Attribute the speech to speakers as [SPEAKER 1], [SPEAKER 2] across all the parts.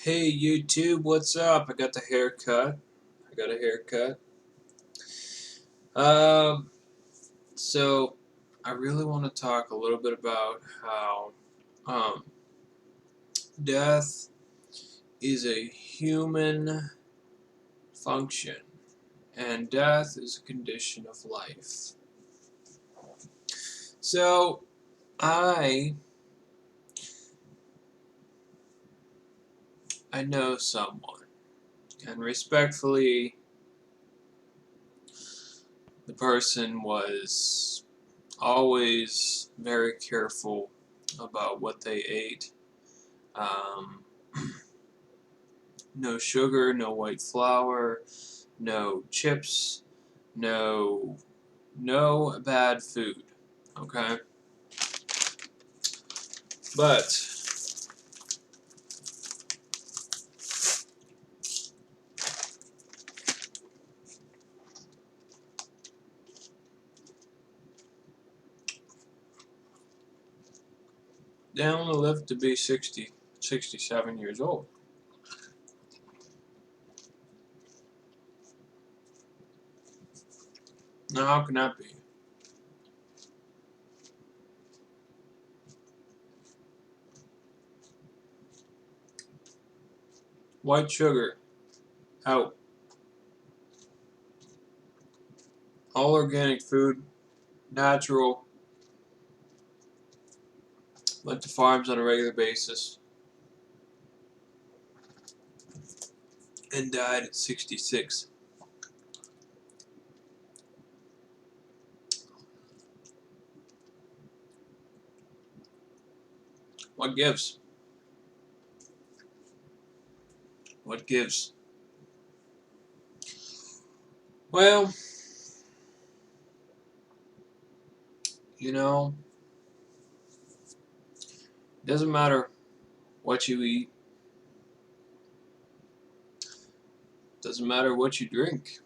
[SPEAKER 1] Hey YouTube, what's up? I got the haircut. I got a haircut. Um, so I really want to talk a little bit about how um, death is a human function, and death is a condition of life. So I I know someone, and respectfully, the person was always very careful about what they ate. Um, no sugar, no white flour, no chips, no bad food. Okay? But they only lived to be 60, 67 years old. Now how can that be? White sugar, out. All organic food, natural, went to farms on a regular basis, and died at 66. What gives? What gives? Well, you know, it doesn't matter what you eat, doesn't matter what you drink.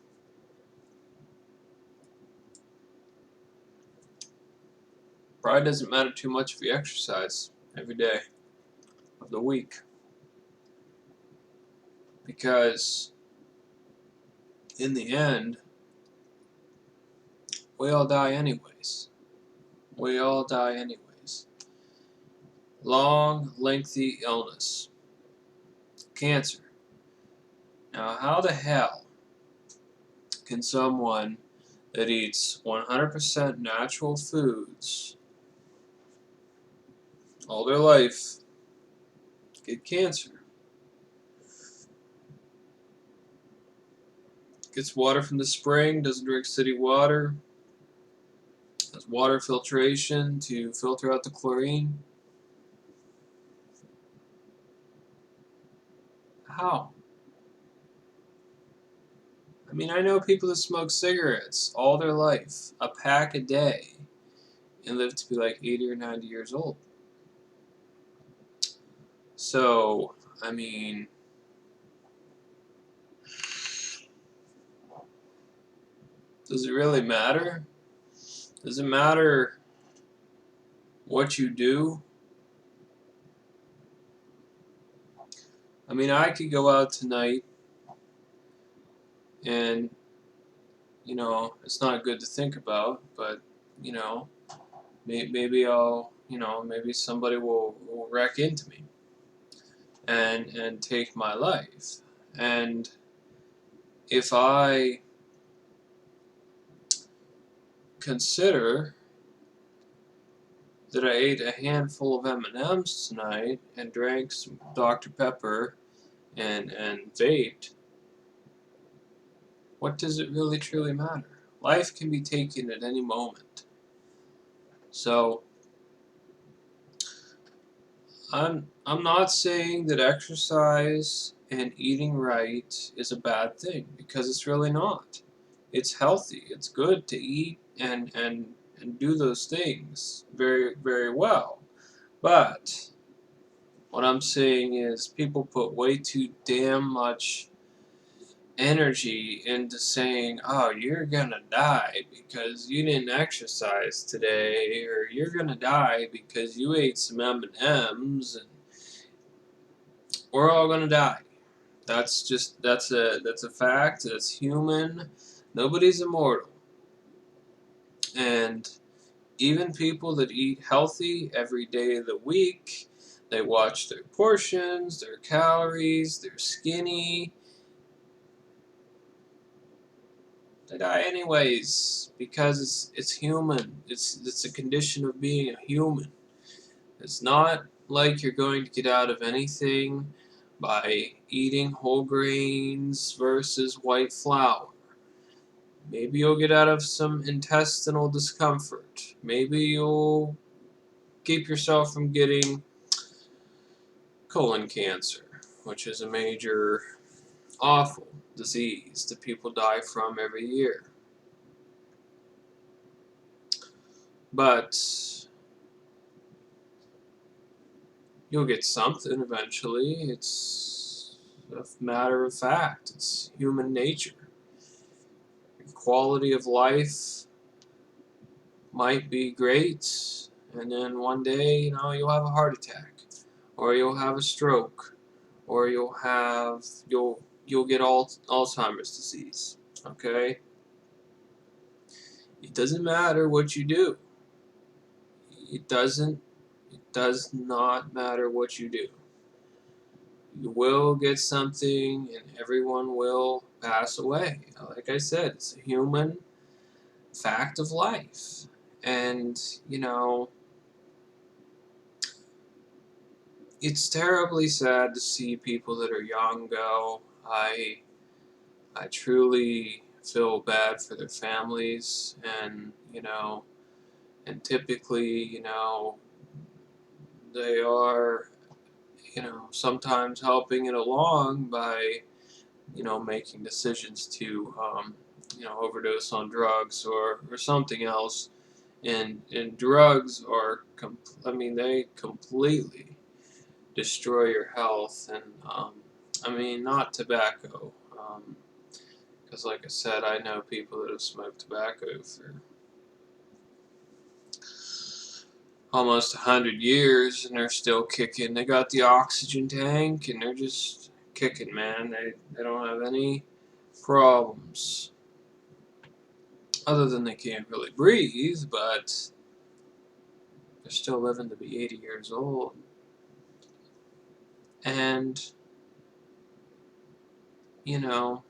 [SPEAKER 1] Probably doesn't matter too much if you exercise every day of the week, because in the end, we all die anyways. We all die anyways. Long, lengthy illness. Cancer. Now, how the hell can someone that eats 100% natural foods all their life get cancer? Gets water from the spring, doesn't drink city water, has water filtration to filter out the chlorine. How? I mean, I know people that smoke cigarettes all their life, a pack a day, and live to be like 80 or 90 years old. So, I mean, does it really matter? Does it matter what you do? I mean, I could go out tonight and, it's not good to think about, but, you know, maybe maybe somebody will wreck into me and take my life. And if I consider that I ate a handful of M&Ms tonight and drank some Dr. Pepper and vaped, what does it really truly matter? Life can be taken at any moment. So I'm not saying that exercise and eating right is a bad thing, because it's really not. It's healthy. It's good to eat and do those things very, very well. But what I'm saying is people put way too damn much energy into saying, oh, you're gonna die because you didn't exercise today, or you're gonna die because you ate some M&Ms, and We're all gonna die. That's a fact. That's human. Nobody's immortal. And even people that eat healthy every day of the week, they watch their portions, their calories, they're skinny, they die anyways because it's human. It's a condition of being a human. It's not like you're going to get out of anything by eating whole grains versus white flour. Maybe you'll get out of some intestinal discomfort. Maybe you'll keep yourself from getting colon cancer, which is a major, awful disease that people die from every year. But you'll get something eventually. It's a matter of fact. It's human nature. Your quality of life might be great, and then one day, you'll have a heart attack, or you'll have a stroke, or you'll get Alzheimer's disease. Okay? It doesn't matter what you do. It does not matter what you do. You will get something, and everyone will pass away. Like I said, it's a human fact of life. And, it's terribly sad to see people that are young go. I truly feel bad for their families, and typically, they are, sometimes helping it along by, making decisions to, overdose on drugs or something else. And drugs are, they completely destroy your health. And, not tobacco. Because, like I said, I know people that have smoked tobacco for almost 100 years, and they're still kicking. They got the oxygen tank, and they're just kicking, man. They don't have any problems. Other than they can't really breathe, but they're still living to be 80 years old. And, you know,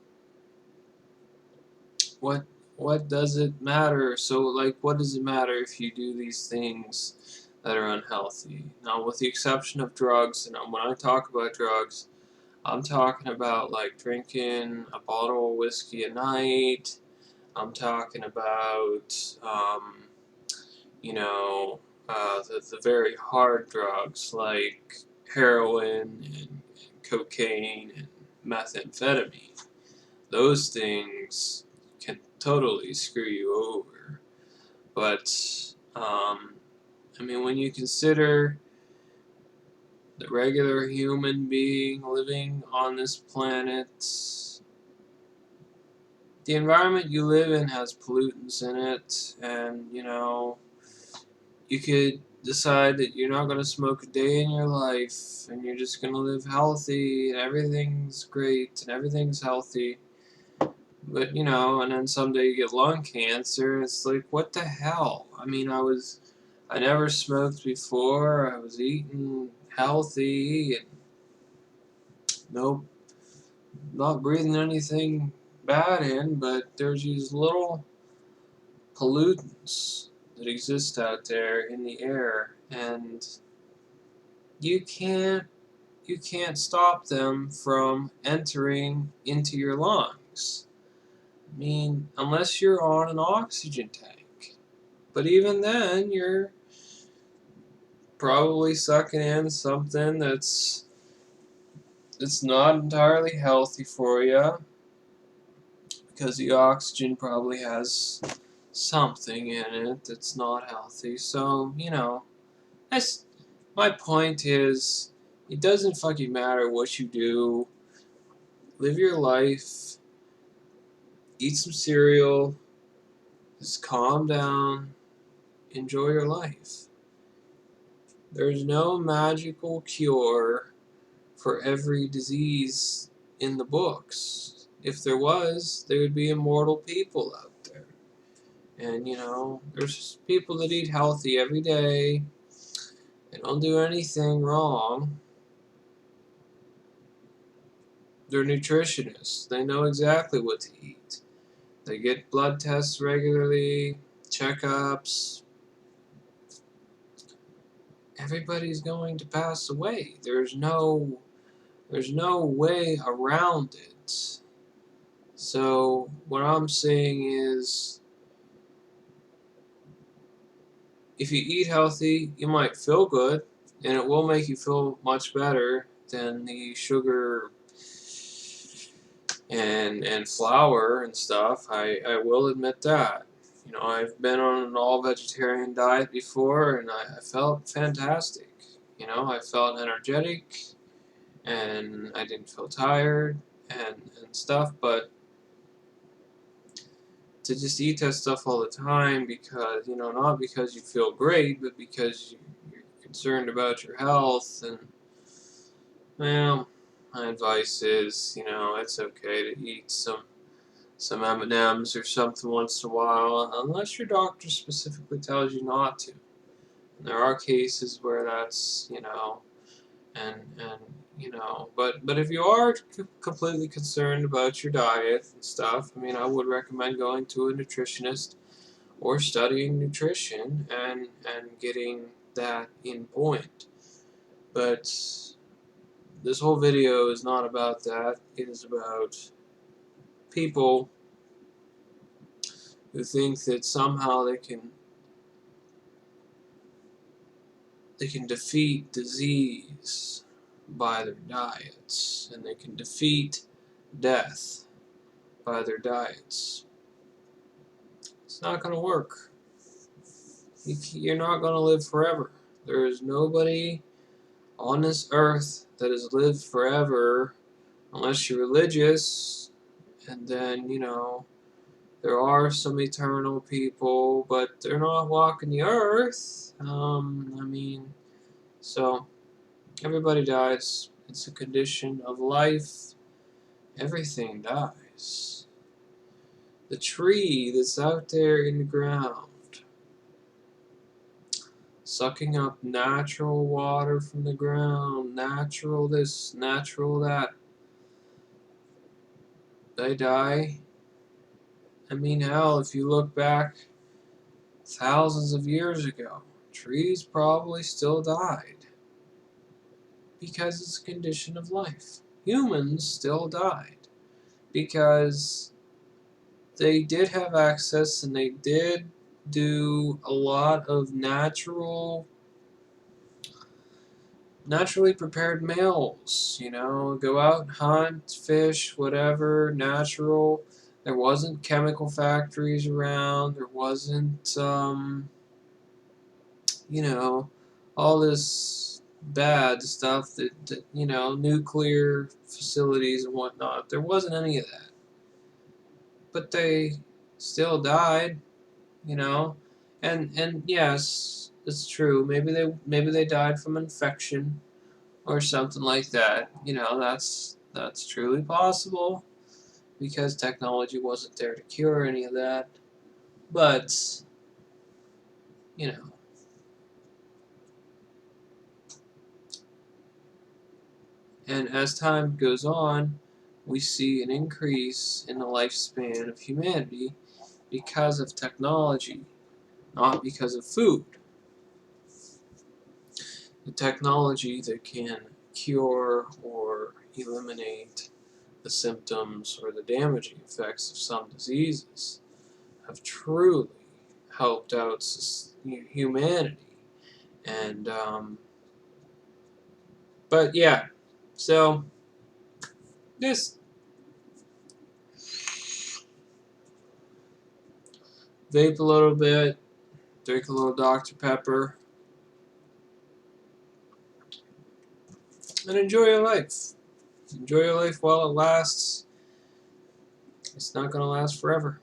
[SPEAKER 1] what what does it matter? So, like, what does it matter if you do these things that are unhealthy? Now, with the exception of drugs, and when I talk about drugs, I'm talking about like drinking a bottle of whiskey a night. I'm talking about, the very hard drugs like heroin and cocaine and methamphetamine. Those things can totally screw you over. But, when you consider the regular human being living on this planet, the environment you live in has pollutants in it, and, you could decide that you're not going to smoke a day in your life, and you're just going to live healthy, and everything's great, and everything's healthy. But, and then someday you get lung cancer. It's like, what the hell? I never smoked before. I was eating healthy, and nope, not breathing anything bad in, but there's these little pollutants that exist out there in the air, and you can't stop them from entering into your lungs. Unless you're on an oxygen tank. But even then, you're probably sucking in something that's not entirely healthy for you, because the oxygen probably has something in it that's not healthy. So, that's my point is, it doesn't fucking matter what you do. Live your life, eat some cereal, just calm down, enjoy your life. There's no magical cure for every disease in the books. If there was, there would be immortal people out there. And, there's people that eat healthy every day. They don't do anything wrong. They're nutritionists. They know exactly what to eat. They get blood tests regularly, checkups. Everybody's going to pass away. There's no way around it. So what I'm saying is, if you eat healthy, you might feel good, and it will make you feel much better than the sugar and flour and stuff. I will admit that. I've been on an all-vegetarian diet before, and I felt fantastic. I felt energetic, and I didn't feel tired and stuff, but to just eat that stuff all the time because, not because you feel great, but because you're concerned about your health, and, well, my advice is, it's okay to eat some M&Ms or something once in a while, unless your doctor specifically tells you not to. And there are cases where that's, and but if you are completely concerned about your diet and stuff, I would recommend going to a nutritionist or studying nutrition and getting that in point. But this whole video is not about that. It is about people who think that somehow they can defeat disease by their diets, and they can defeat death by their diets. It's not going to work. You're not going to live forever. There is nobody on this earth that has lived forever unless you're religious, and then, there are some eternal people, but they're not walking the earth. So everybody dies. It's a condition of life. Everything dies. The tree that's out there in the ground, sucking up natural water from the ground, natural this, natural that, they die. Hell, if you look back thousands of years ago, trees probably still died because it's a condition of life. Humans still died because they did have access, and they did do a lot of naturally prepared meals. Go out, hunt, fish, whatever, natural. There wasn't chemical factories around. There wasn't, all this bad stuff that nuclear facilities and whatnot. There wasn't any of that. But they still died, and yes, it's true. Maybe they died from infection or something like that. That's truly possible because technology wasn't there to cure any of that. But you know, and as time goes on, we see an increase in the lifespan of humanity because of technology, not because of food. The technology that can cure or eliminate the symptoms or the damaging effects of some diseases have truly helped out humanity. And but yeah, so just vape a little bit, drink a little Dr. Pepper, and enjoy your life. Enjoy your life while it lasts. It's not going to last forever.